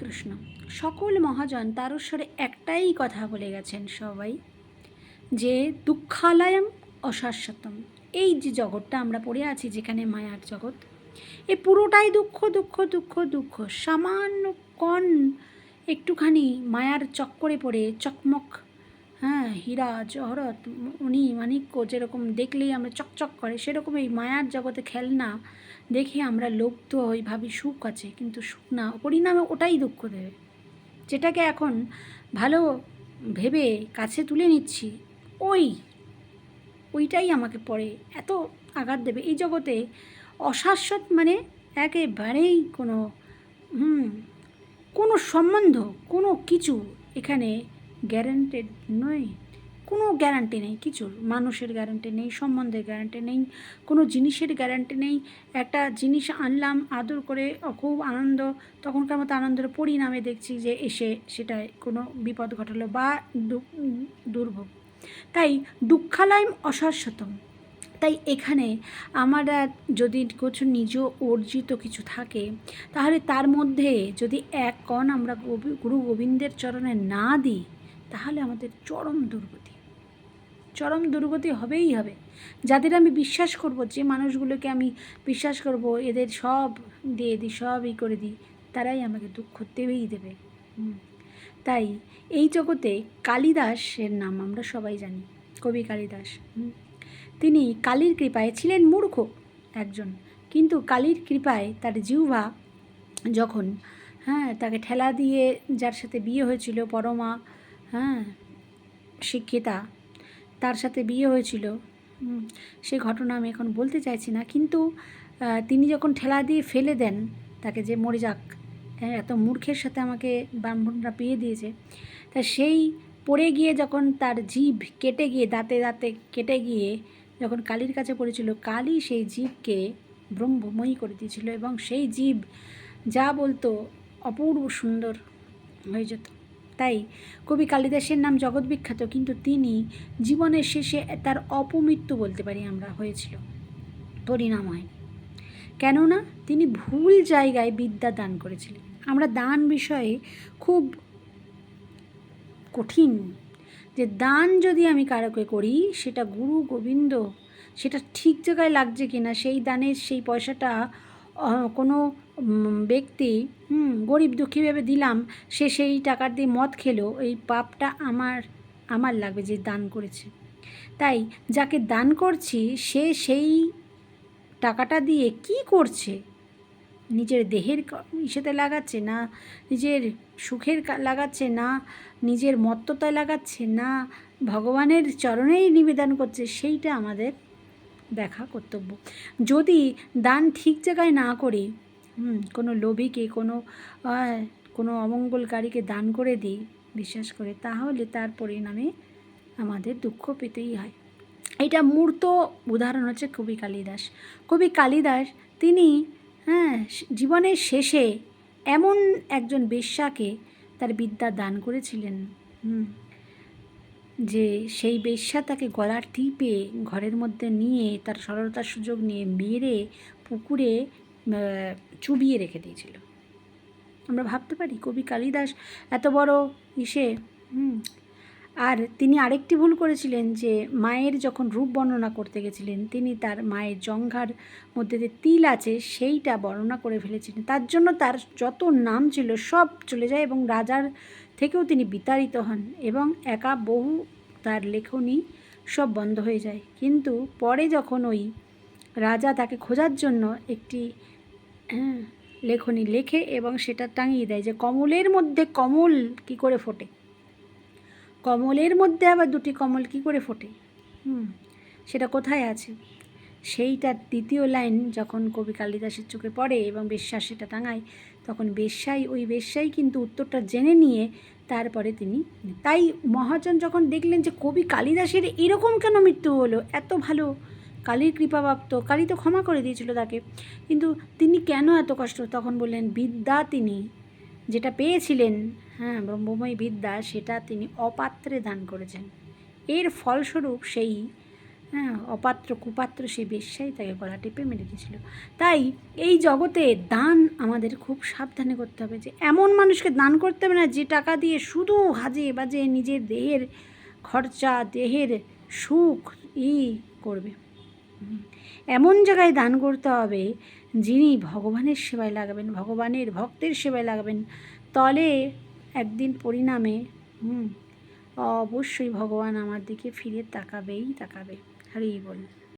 কৃষ্ণ। সকল মহাজন তারস্বরে একটাই কথা বলে গেছেন সবাই, যে দুঃখালয়ম অশাশ্বতম। এই যে জগৎটা আমরা পড়ে আছি, যেখানে মায়ার জগৎ, এ পুরোটাই দুঃখ দুঃখ দুঃখ দুঃখ। সামান্য কণ একটুখানি মায়ার চক্করে পড়ে চকমক, হীরা জহরত উনি মাণিক্য যেরকম দেখলেই আমরা চকচক করে, সেরকম এই মায়ার জগতে খেলনা দেখে আমরা লুব্ধ হই, ভাবি সুখ আছে, কিন্তু সুখ না, পরিণামে ওটাই দুঃখ দেবে। যেটাকে এখন ভালো ভেবে কাছে তুলে নিচ্ছি, ওইটাই আমাকে পরে এত আঘাত দেবে। এই জগতে অশাশ্বত মানে একেবারেই কোনো সম্বন্ধ, কোনো কিছু এখানে গ্যারান্টেড নয়। কোনো গ্যারান্টি নেই কিছুর, মানুষের গ্যারান্টি নেই, সম্বন্ধের গ্যারান্টি নেই, কোনো জিনিসের গ্যারান্টি নেই। একটা জিনিস আনলাম আদর করে, খুব আনন্দ, তখনকার মতো আনন্দের পরিণামে দেখছি যে এসে সেটায় কোনো বিপদ ঘটালো বা দুর্ভোগ। তাই দুঃখালয়ম অশাশ্বতম। তাই এখানে আমরা যদি কিছু নিজ অর্জিত কিছু থাকে, তাহলে তার মধ্যে যদি এক কণ আমরা গুরু গোবিন্দের চরণে না দিই, তাহলে আমাদের চরম দুর্গতি হবেই হবে। যাদের আমি বিশ্বাস করব, যে মানুষগুলোকে আমি বিশ্বাস করব, এদের সব দিয়ে দিই, সবই করে দিই, তারাই আমাকে দুঃখ দেবেই দেবে। তাই এই জগতে কালিদাসের নাম আমরা সবাই জানি, কবি কালিদাস। তিনি কালীর কৃপায় ছিলেন মূর্খ একজন, কিন্তু কালীর কৃপায় তার জিহ্বা যখন তাকে ঠেলা দিয়ে যার সাথে বিয়ে হয়েছিল, পরমা শিক্ষিতা, তার সাথে বিয়ে হয়েছিল, সে ঘটনা আমি এখন বলতে চাইছি না, কিন্তু তিনি যখন ঠেলা দিয়ে ফেলে দেন তাকে, যে মরে যাক, এত মূর্খের সাথে আমাকে ব্রাহ্মণরা বিয়ে দিয়েছে, তা সেই পড়ে গিয়ে যখন তার জিভ কেটে গিয়ে, দাঁতে দাঁতে কেটে গিয়ে যখন কালীর কাছে পড়েছিল, কালী সেই জীবকে ব্রহ্মময়ী করে দিয়েছিল, এবং সেই জীব যা বলতো অপূর্ব সুন্দর হয়ে যেত। তাই কবি কালিদাসের নাম জগৎ বিখ্যাত, কিন্তু তিনি জীবনের শেষে তার অপমৃত্যু বলতে পারি আমরা হয়েছিল, পরিণাম হয়নি। কেননা তিনি ভুল জায়গায় বিদ্যা দান করেছিলেন। আমরা দান বিষয়ে খুব কঠিন, যে দান যদি আমি কারোকে করি, সেটা গুরু গোবিন্দ, সেটা ঠিক জায়গায় লাগছে কিনা, সেই দানের সেই পয়সাটা কোনো ব্যক্তি গরিব দুঃখী ভেবে দিলাম, সে সেই টাকার দিয়ে মদ খেলো, এই পাপটা আমার লাগবে যে দান করেছে। তাই যাকে দান করছি, সে সেই টাকাটা দিয়ে কি করছে, নিজের দেহের ইসেতে লাগাচ্ছে না, নিজের সুখের লাগাচ্ছে না, নিজের মত্ততায় লাগাচ্ছে না, ভগবানের চরণেই নিবেদন করছে, সেইটা আমাদের দেখা কর্তব্য। যদি দান ঠিক জায়গায় না করে কোনো লোভীকে, কোনো অমঙ্গলকারীকে দান করে দিই বিশ্বাস করে, তাহলে তার পরিণামে আমাদের দুঃখ পেতেই হয়। এটা মূর্ত উদাহরণ হচ্ছে কবি কালিদাস। কবি কালিদাস তিনি জীবনের শেষে এমন একজন বেশ্যাকে তার বিদ্যা দান করেছিলেন, যে সেই বেশ্যা তাকে গলার টিপে ঘরের মধ্যে নিয়ে, তার সরলতার সুযোগ নিয়ে মেরে পুকুরে চুবিয়ে রেখে দিয়েছিল। আমরা ভাবতে পারি কবি কালিদাস এত বড় ইসে। আর তিনি আরেকটি ভুল করেছিলেন, যে মায়ের যখন রূপ বর্ণনা করতে গেছিলেন, তিনি তার মায়ের জঙ্ঘার মধ্যে যে তিল আছে সেইটা বর্ণনা করে ফেলেছিলেন। তার জন্য তার যত নাম ছিল সব চলে যায়, এবং রাজার থেকেও তিনি বিতাড়িত হন, এবং একা বহু তার লেখনী সব বন্ধ হয়ে যায়। কিন্তু পরে যখন ওই রাজা তাকে খোঁজার জন্য একটি লেখনী লেখে এবং সেটা টাঙিয়ে দেয়, যে কমলের মধ্যে কমল কি করে ফোটে, কমলের মধ্যে আবার দুটি কমল কি করে ফোটে, সেটা কোথায় আছে, সেইটার দ্বিতীয় লাইন যখন কবি কালিদাসের চোখে পড়ে এবং বেশ্যা সেটা টাঙায়, তখন ওই বেশ্যাই কিন্তু উত্তরটা জেনে নিয়ে তারপরে তিনি, তাই মহাজন যখন দেখলেন যে কবি কালিদাসের এরকম কেন মৃত্যু হলো, এত ভালো, কালীর কৃপাপ্রাপ্ত, কালী তো ক্ষমা করে দিয়েছিল তাকে, কিন্তু তিনি কেন এত কষ্ট, তখন বললেন বিদ্যা তিনি যেটা পেয়েছিলেন, ব্রহ্মময় বিদ্যা, সেটা তিনি অপাত্রে দান করেছেন, এর ফলস্বরূপ সেই হ্যাঁ, অপাত্র কুপাত্র সেই বেশ্যাই তাকে গলা টিপে মেরে দিয়েছিল। তাই এই জগতে দান আমাদের খুব সাবধানে করতে হবে, যে এমন মানুষকে দান করতে হবে না যে টাকা দিয়ে শুধু হাজে বাজে নিজের দেহের খরচা, দেহের সুখ করবে। এমন জায়গায় দান করতে হবে যিনি ভগবানের সেবায় লাগাবেন, ভগবানের ভক্তের সেবায় লাগাবেন, তলে একদিন পরিণামে অবশ্যই ভগবান আমার দিকে ফিরে তাকাবেই তাকাবে। হরি বল।